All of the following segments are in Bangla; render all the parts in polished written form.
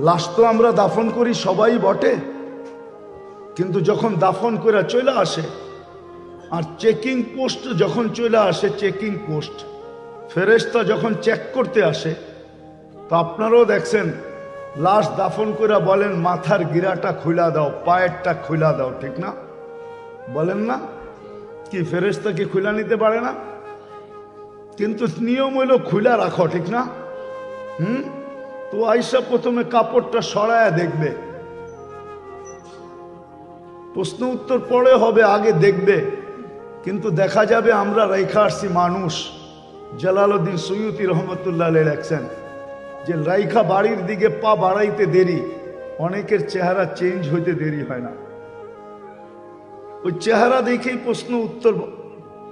লাশ তো আমরা দাফন করি সবাই বটে, কিন্তু যখন দাফন করে চলে আসে আর চেকিং পোস্ট যখন চলে আসে, চেকিং পোস্ট ফেরেশতা যখন চেক করতে আসে, তো আপনারাও দেখছেন লাশ দাফন করে বলেন মাথার গিরাটা খুলা দাও, পায়েরটা খুলা দাও, ঠিক না? বলেন না? কি ফেরেশতা কি খুলা নিতে পারে না? কিন্তু নিয়ম হইল খুলা রাখো, ঠিক না? তো আইসা প্রথমে কাপড়টা সরায়া দেখবে, প্রশ্ন উত্তর পরে হবে, আগে দেখবে। কিন্তু দেখা যাবে আমরা রেখা আসছি মানুষ, জালালউদ্দিন সৈয়দী রহমতুল্লাহ আলাইহি লেখছেন যে রাইখা বাড়ির দিকে পা বাড়াইতে দেরি, অনেকের চেহারা চেঞ্জ হইতে দেরি হয় না। ওই চেহারা দেখেই প্রশ্ন উত্তর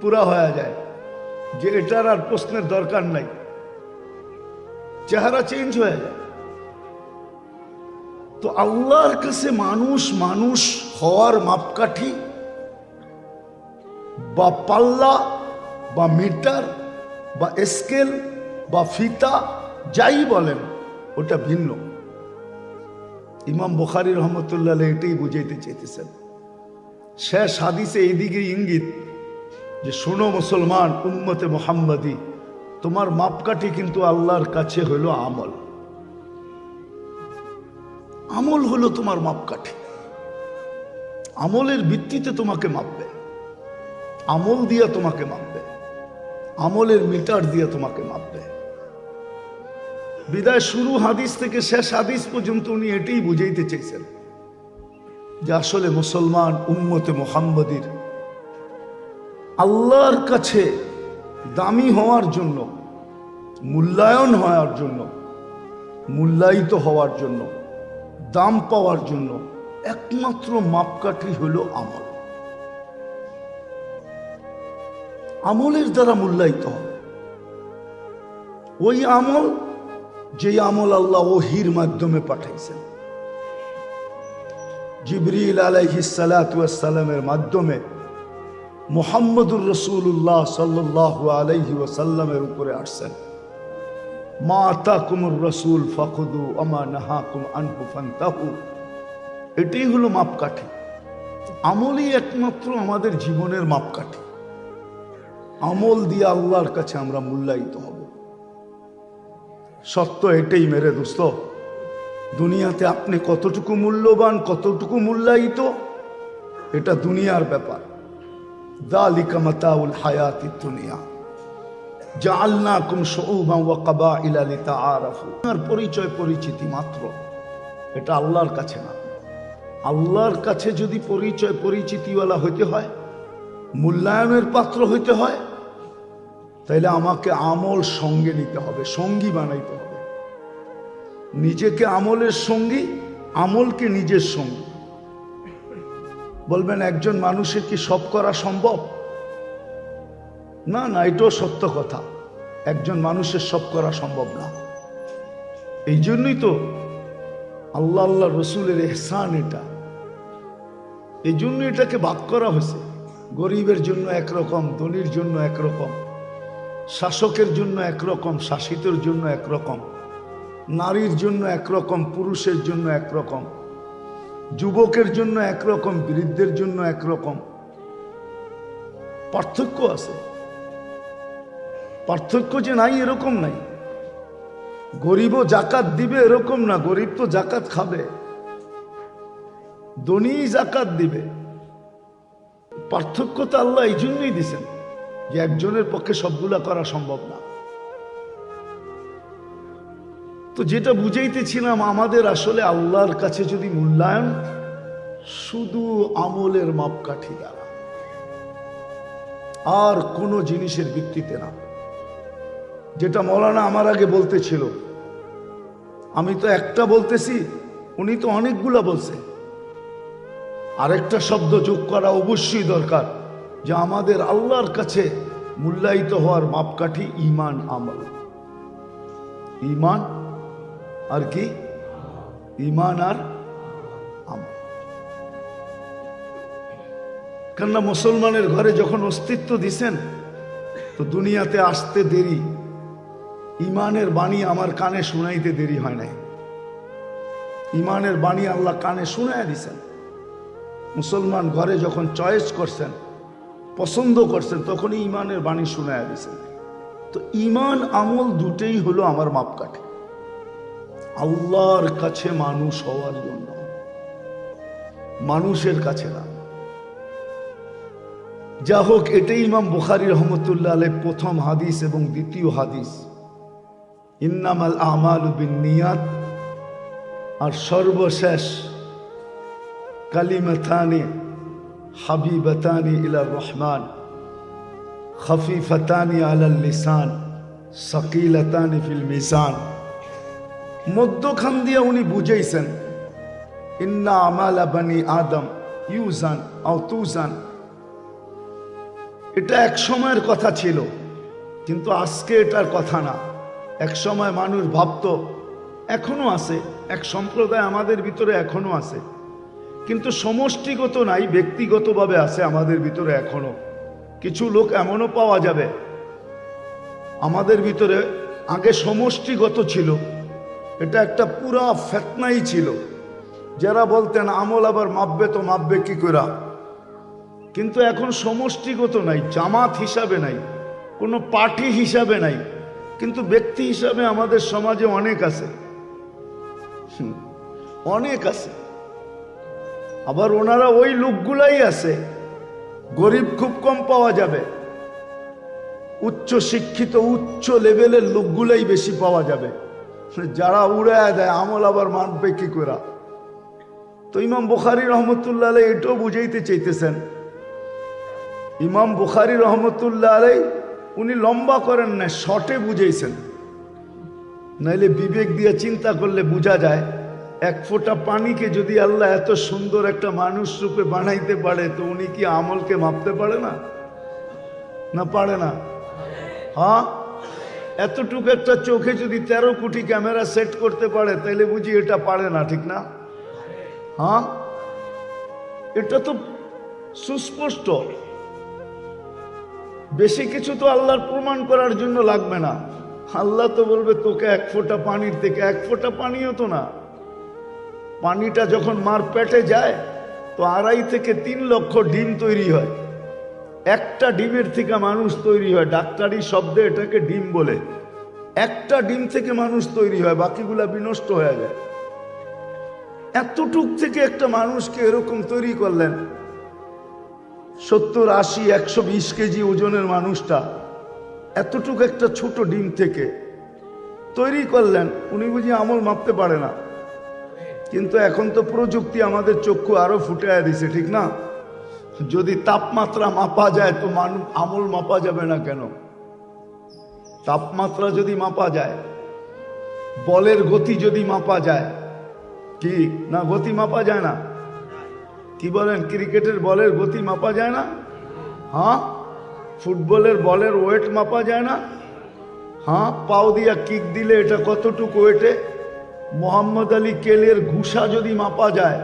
পুরা হয়ে যায় যে এটার আর প্রশ্নের দরকার নাই, চেহারা চেঞ্জ হয়ে যায়। তো আল্লাহর কাছে মানুষ মানুষ হওয়ার মাপকাঠি বা পাল্লা বা মিটার বা স্কেল বা ফিতা যাই বলেন, ওটা ভিন্ন। ইমাম বুখারী রহমতুল্লাহ এটাই বুঝাইতে চেয়েছেন। শেষ হাদিসে এইদিকে ইঙ্গিত যে শোনো মুসলমান উম্মতে মুহাম্মাদি, তোমার মাপকাঠি কিন্তু আল্লাহর কাছে হলো আমল। আমল হলো তোমার মাপকাঠি। আমলের ভিত্তিতে তোমাকে মাপবে, আমল দিয়া তোমাকে মাপবে, আমলের মিটার দিয়ে তোমাকে মাপবে। বিদায় শুরু হাদিস থেকে শেষ হাদিস পর্যন্ত উনি এটাই বুঝাইতে চেয়েছেন যে আসলে মুসলমান উম্মতে মুহাম্মাদির আল্লাহর কাছে দামি হওয়ার জন্য, মূল্যায়ন হওয়ার জন্য, মূল্যায়িত হওয়ার জন্য, দাম পাওয়ার জন্য একমাত্র মাপকাঠি হলো আমল। আমলের দ্বারা মূল্যায়িত হবে ওই আমল যে আমল আল্লাহ ওহীর মাধ্যমে পাঠাইছেন। জিবরিল আলাইহিস সালাতু ওয়াস সালামের মাধ্যমে মুহাম্মদুর রাসূলুল্লাহ সাল্লাল্লাহু আলাইহি ওয়াসাল্লামের উপরে আসছেন। মা আতাকুমুর রাসূল ফাখুযু ওয়া মা নাহাকুম আনহু ফান্তাহু। এটাই হলো মাপকাঠি। আমলই একমাত্র আমাদের জীবনের মাপকাঠি। আমল দিয়ে আল্লাহর কাছে আমরা মূল্যায়িত হব। সত্য এটাই মেরে দোস্ত, দুনিয়াতে আপনি কতটুকু মূল্যবান, কতটুকু মূল্যায়িত, এটা দুনিয়ার ব্যাপার। যালিকা মাতাউল হায়াতিদ দুনিয়া জাআলনাকুম শুউবান ওয়া কাবাইলা লিতাআরাফু। আর পরিচয় পরিচিতি মাত্র, এটা আল্লাহর কাছে না। আল্লাহর কাছে যদি পরিচয় পরিচিতিওয়ালা হইতে হয়, মূল্যায়নের পাত্র হইতে হয়, তাইলে আমাকে আমল সঙ্গে নিতে হবে, সঙ্গী বানাইতে হবে। নিজেকে আমলের সঙ্গী, আমলকে নিজের সঙ্গী। বলবেন একজন মানুষের কি সব করা সম্ভব? না না, এটাও সত্য কথা, একজন মানুষের সব করা সম্ভব না। এই জন্যই তো আল্লাহ আল্লাহ রসুলের ইহসান এটা, এই জন্য এটাকে ভাগ করা হয়েছে। গরিবের জন্য একরকম, ধনীর জন্য একরকম, শাসকের জন্য একরকম, শাসিতের জন্য একরকম, নারীর জন্য একরকম, পুরুষের জন্য একরকম, যুবকের জন্য একরকম, বৃদ্ধের জন্য একরকম। পার্থক্য আছে। পার্থক্য যে নাই এরকম নাই। গরিবও জাকাত দিবে এরকম না, গরিব তো জাকাত খাবে, ধনী জাকাত দিবে। পার্থক্য তো আল্লাহ এই জন্যই দিছেন যে একজনের পক্ষে সবগুলা করা সম্ভব না। তো যেটা বুঝাইতেছিলাম, আমাদের আসলে আল্লাহর কাছে যদি মূল্যায়ন শুধু আমলের মাপকাঠি দ্বারা, আর কোনো জিনিসের ভিত্তিতে না। যেটা মৌলানা আমার আগে বলতেছিল, আমি তো একটা বলতেছি, উনি তো অনেকগুলা বলছে। আরেকটা শব্দ যোগ করা অবশ্যই দরকার, যে আমাদের আল্লাহর কাছে মূল্যায়িত হওয়ার মাপকাঠি ঈমান, আমল। ঈমান আর কি? ঈমান আর আমল। কেননা মুসলমানের ঘরে যখন অস্তিত্ব দিছেন, তো দুনিয়াতে আসতে দেরি, ঈমানের বাণী আমার কানে শুনাইতে দেরি হয় নাই। ইমানের বাণী আল্লাহ কানে শুনায় দিছেন। মুসলমান ঘরে যখন চয়েস করছেন, পছন্দ করছেন, তখনই ইমানের বাণী শুনায় দিছেন। তো ইমান আমল দুটেই হলো আমার মাপকাঠি আল্লাহর কাছে মানুষ হওয়ার জন্য, মানুষের কাছে না। যা হোক, এটাই ইমাম বুখারী রহমতুল্লাহ আলাইহ প্রথম হাদিস এবং দ্বিতীয় হাদিস, ইন্নামাল আমালু বিন্নিয়াত। আর সর্বশেষ কালিমাতানি হাবিবাতানি ইলার রহমান খফিফাতানি আলাল লিসান সাকিলাতানি ফিল মিজান। মধ্যখান দিয়ে উনি বুঝাইছেন ইন্না আমালা বানি আদম ইউজান আও তুজান। এটা এক সময়ের কথা ছিল, কিন্তু আজকে এটার কথা না। এক সময় মানুষ ভাবত, এখনো আছে, এক সম্প্রদায় আমাদের ভিতরে এখনো আছে, কিন্তু সমষ্টিগত নাই, ব্যক্তিগতভাবে আছে আমাদের ভিতরে এখনো। কিছু লোক এমনও পাওয়া যাবে আমাদের ভিতরে, আগে সমষ্টিগত ছিল, এটা একটা পুরা ফেতনাই ছিল। যারা বলতেন আমল আবার মাপবে, তো মাপবে কি করে? কিন্তু এখন সমষ্টিগত নাই, জামাত হিসাবে নাই, কোনো পার্টি হিসাবে নাই, কিন্তু ব্যক্তি হিসাবে আমাদের সমাজে অনেক আছে, অনেক আছে। আবার ওনারা ওই লোকগুলাই আছে, গরিব খুব কম পাওয়া যাবে, উচ্চ শিক্ষিত উচ্চ লেভেলের লোকগুলাই বেশি পাওয়া যাবে, যারা উড়ায় দেয় আমল আবার মানবে কি করে। তো ইমাম বুখারী রহমতুল্লাহ আলাইহ এটাও বুঝাইতে চাইতেছেন। ইমাম বুখারী রহমতুল্লাহ আলাইহ উনি লম্বা করেন না, শর্টে বুঝাইছেন। নাইলে বিবেক দিয়ে চিন্তা করলে বোঝা যায়, এক ফোঁটা পানিকে যদি আল্লাহ এত সুন্দর একটা মানুষ রূপে বানাইতে পারে, তো উনি কি আমলকে মাপতে পারে না? না পারে না? হ্যাঁ, এতটুকু একটা চোখে যদি 13 কোটি ক্যামেরা সেট করতে পারে, তাইলে বুঝি এটা পারে না, ঠিক না? হ্যাঁ, এটা তো সুস্পষ্ট। বেশি কিছু তো আল্লাহর প্রমাণ করার জন্য লাগবে না। আল্লাহ তো বলবে তোকে এক ফোঁটা পানির থেকে, এক ফোঁটা পানিও তো না, পানিটা যখন মার পেটে যায় তো 2.5 থেকে 3 লক্ষ ডিম তৈরি হয়। একটা ডিমের থেকে মানুষ তৈরি হয়, ডাক্তারি শব্দে এটাকে ডিম বলে। একটা ডিম থেকে মানুষ তৈরি হয়, বাকিগুলা বিনষ্ট হয়ে যায়। এতটুক থেকে একটা মানুষকে এরকম তৈরি করলেন, 70, 80, 120 কেজি ওজনের মানুষটা এতটুকু একটা ছোট ডিম থেকে তৈরি করলেন। উনি বুঝি আমল মাপতে পারে না, কিন্তু এখন তো প্রযুক্তি আমাদের চক্ষু আরো ফুটিয়ে দিছে, ঠিক না? যদি তাপমাত্রা মাপা যায় তো আমল মাপা যাবে না কেন? তাপমাত্রা যদি মাপা যায়, বলের গতি যদি মাপা যায়, কি না গতি মাপা যায় না? কি বলেন, ক্রিকেটের বলের গতি মাপা যায় না? হ্যাঁ, ফুটবলের বলের ওয়েট মাপা যায় না? হ্যাঁ, পাও দিয়া কিক দিলে এটা কতটুকু ওয়েটে? মোহাম্মদ আলী কেলের ঘুষা যদি মাপা যায়,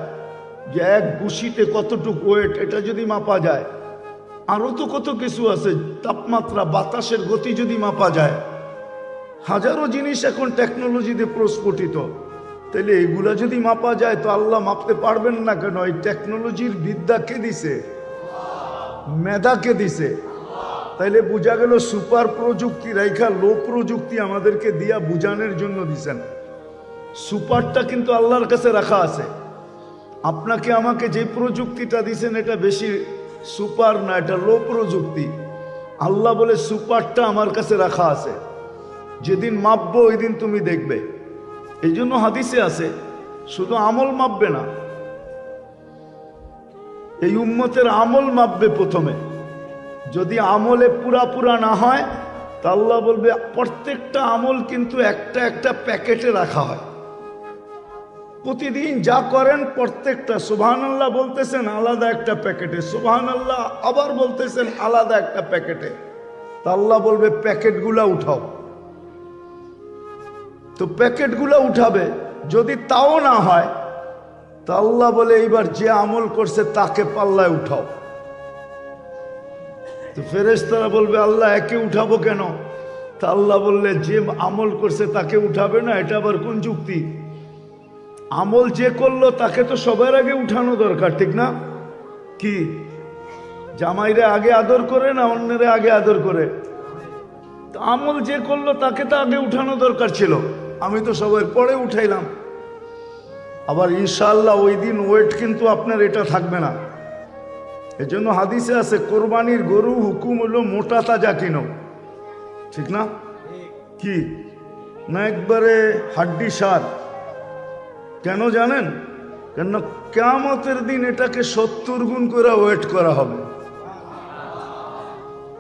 যে এক ঘুষিতে কতটুকু ওয়েট, এটা যদি মাপা যায়, আরো তো কত কিছু আছে। তাপমাত্রা, বাতাসের গতি যদি মাপা যায়, হাজারো জিনিস এখন টেকনোলজিতে প্রস্ফুটিত। তাহলে এগুলা যদি মাপা যায়, তো আল্লাহ মাপতে পারবেন না কেন? এই টেকনোলজির বিদ্যা কে দিছে? মেধা কে দিছে? তাইলে বোঝা গেল সুপার প্রযুক্তি রাইখা লো প্রযুক্তি আমাদেরকে দিয়া বুঝানোর জন্য দিছেন। সুপারটা কিন্তু আল্লাহর কাছে রাখা আছে। আপনাকে আমাকে যে প্রযুক্তিটা দিছেন এটা বেশি সুপার না, এটা লো প্রযুক্তি। আল্লাহ বলে সুপারটা আমার কাছে রাখা আছে, যেদিন মাপবো ওই দিন তুমি দেখবে। এই জন্য হাদিসে আছে শুধু আমল মাপবে না, এই উম্মতের আমল মাপবে প্রথমে। যদি আমলে পুরা না হয়, তা আল্লাহ বলবে প্রত্যেকটা আমল কিন্তু একটা একটা প্যাকেটে রাখা হয়। প্রতিদিন যা করেন প্রত্যেকটা, সুবহানাল্লাহ বলতেছেন আলাদা একটা প্যাকেটে, সুবহানাল্লাহ আবার বলতেছেন আলাদা একটা প্যাকেটে। তা আল্লাহ বলবে প্যাকেটগুলা উঠাও। তো প্যাকেটগুলো উঠাবে। যদি তাও না হয়, তা আল্লাহ বলে এইবার যে আমল করছে তাকে পাল্লায় উঠাও। তো ফেরেশতারা বলবে আল্লাহ একে উঠাবো কেন? তা আল্লাহ বললে যে আমল করছে তাকে উঠাবে না, এটা আবার কোন যুক্তি? আমল যে করলো তাকে তো সবার আগে উঠানো দরকার, ঠিক না? কি জামাইরে আগে আদর করে না অন্যের আগে আদর করে? তো আমল যে করলো তাকে তো আগে উঠানো দরকার ছিল। আমি তো সবার পরে উঠাইলাম। আবার ইনশাআল্লাহ ওই দিন ওয়েট কিন্তু আপনার এটা থাকবে না। এজন্য হাদিসে আছে কোরবানির গরু হুকুম হলো মোটা তাজা কিনো, ঠিক না? কি না একবারে হাড্ডি সার। কেন জানেন? কেন কিয়ামতের দিন এটাকে 70 গুণ করে ওয়েট করা হবে।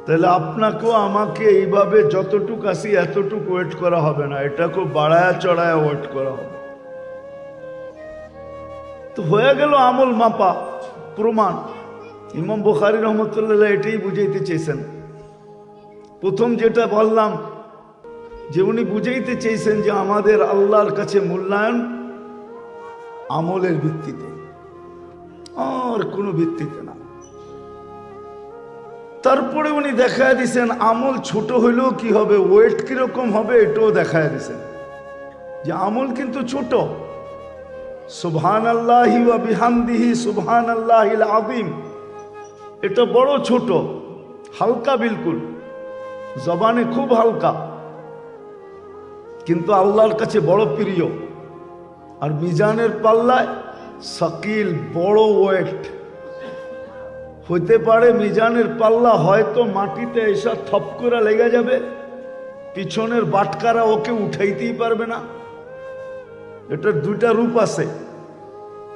তাহলে আপনাকেও আমাকে এইভাবে যতটুক আসি এতটুক ওয়েট করা হবে না, এটাকেও বাড়ায়া চড়ায়া ওয়েট করা হবে। তো হয়ে গেল আমল মাপা প্রমাণ। ইমাম বুখারী রহমতুল্লাহ এটাই বুঝাইতে চেয়েছেন। প্রথম যেটা বললাম যে উনি বুঝাইতে চেয়েছেন যে আমাদের আল্লাহর কাছে মূল্যায়ন আমলের ভিত্তিতে, আর কোনো ভিত্তিতে না। তারপরে উনি দেখায় দিছেন আমল ছোট হইলেও কি হবে, ওয়েট কিরকম হবে এটাও দেখায় দিছেন যে আমল কিন্তু ছোট। সুবহানাল্লাহি ওয়া বিহামদিহি সুবহানাল্লাহিল আযীম, এটা বড় ছোট, হালকা, বিলকুল জবানে খুব হালকা, কিন্তু আল্লাহর কাছে বড় প্রিয়। আর মিজানের পাল্লায় সাকিল, বড় ওয়েট হইতে পারে। মিজানের পাল্লা হয়তো মাটিতে এসে থপ করে লেগে যাবে, পিছনের বাটকারা ওকে উঠাইতেই পারবে না। এটার দুইটা রূপ আছে।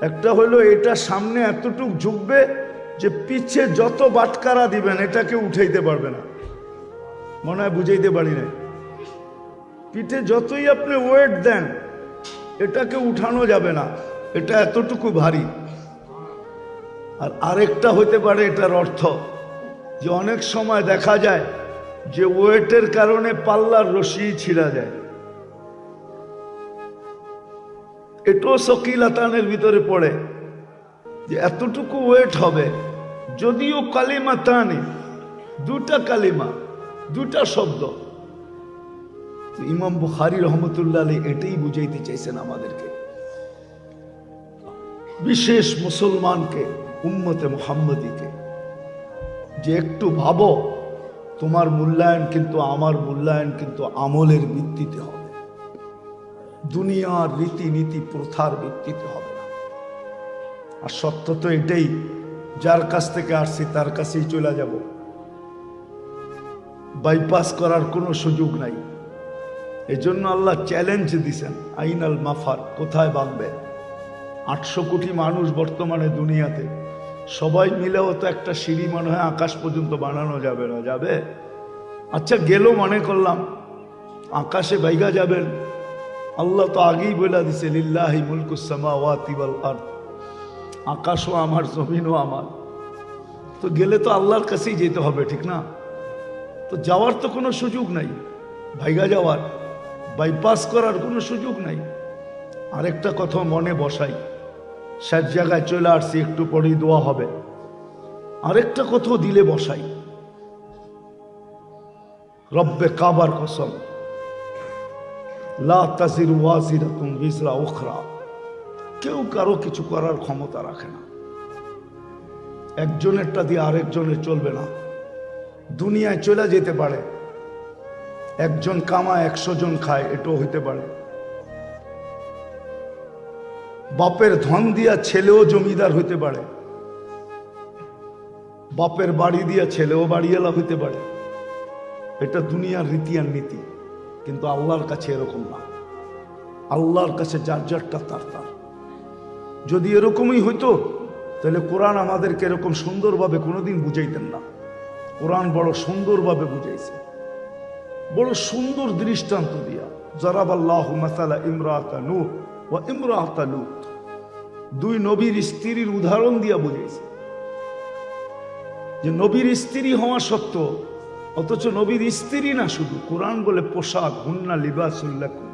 একটা হইলো এটা সামনে এতটুক ঝুঁকবে যে পিছে যত বাটকারা দিবেন এটাকে উঠাইতে পারবে না। মনে হয় বুঝাইতে পারি না। পিঠে যতই আপনি ওয়েট দেন এটাকে উঠানো যাবে না, এটা এতটুকু ভারী। আর আরেকটা হইতে পারে এটার অর্থ যে অনেক সময় দেখা যায় যে ওয়েটের কারণে পাল্লার রশি ছিঁড়া যায়, এটাও সকিলাতানের ভিতরে পড়ে যে এতটুকু ওয়েট হবে। যদিও কালিমা তানি, দুটা কালিমা, দুটা শব্দ। ইমাম বুখারী রহমতুল্লাহ আলাইহি এটাই বুঝাইতে চাইছেন আমাদেরকে, বিশেষ মুসলমানকে, উম্মতে মুহাম্মদীকে, যে একটু ভাবো তোমার মূল্যায়ন কিন্তু আমার মূল্যায়ন কিন্তু আমলের ভিত্তিতে হবে, দুনিয়ার রীতিনীতি প্রথার ভিত্তিতে হবে না। আর সত্য তো এটাই, যার কাছ থেকে আসছি তার কাছেই চলে যাব, বাইপাস করার কোনো সুযোগ নাই। এজন্য আল্লাহ চ্যালেঞ্জ দিছেন, আইনাল মাফার, কোথায় বাঁধবে? 800 কোটি মানুষ বর্তমানে দুনিয়াতে, সবাই মিলেও তো একটা সিঁড়ি মনে হয় আকাশ পর্যন্ত বানানো যাবে না। যাবে? আচ্ছা গেল মনে করলাম, আকাশে বাইগা যাবেন? আল্লাহ তো আগেই বলে দিছে লিল্লাহি মুলকুস সামাওয়াতি ওয়াল আরদ, আকাশও আমার, জমিনও আমার। তো গেলে তো আল্লাহর কাছেই যেতে হবে, ঠিক না? তো যাওয়ার তো কোনো সুযোগ নাই, ভাইগা যাওয়ার, বাইপাস করার কোনো সুযোগ নাই। আরেকটা কথা মনে বসাই, শেষ জায়গায় চলে আসছি, একটু পরেই দোয়া হবে। আরেকটা কথা দিলে বসাই, রব্বে কাবার কসম, লা তাজিরু ওয়াজিরাতুন বিজরা উখরা, কেউ কারো কিছু করার ক্ষমতা রাখে না। একজনেরটা দিয়ে আরেকজনের চলবে না। দুনিয়ায় চলে যেতে পারে, একজন কামায় 100 জন খায়, এটাও হইতে পারে। বাপের ধন দিয়া ছেলেও জমিদার হইতে পারে, বাপের বাড়ি দিয়া ছেলেও বাড়িওয়ালা হইতে পারে। এটা দুনিয়ার রীতি আর নীতি, কিন্তু আল্লাহর কাছে এরকম না। আল্লাহর কাছে যার যারটা তার তার। যদি এরকমই হইতো তাহলে কোরআন আমাদেরকে এরকম সুন্দরভাবে কোনোদিন বুঝাইতেন না। কোরআন বড় সুন্দরভাবে বুঝাইছে, বড় সুন্দর দৃষ্টান্ত দিয়া। জারাবাল্লাহু মাসালা ইমরাতা নূহ ওয়া ইমরাতা লূত, দুই নবীর স্ত্রীর উদাহরণ দিয়া বুঝাইছে যে নবীর স্ত্রী হওয়া সত্ত্বেও, অথচ নবীর স্ত্রী না শুধু, কোরআন বলে পোশাক, হুন্না লিবাসুল লাকুম,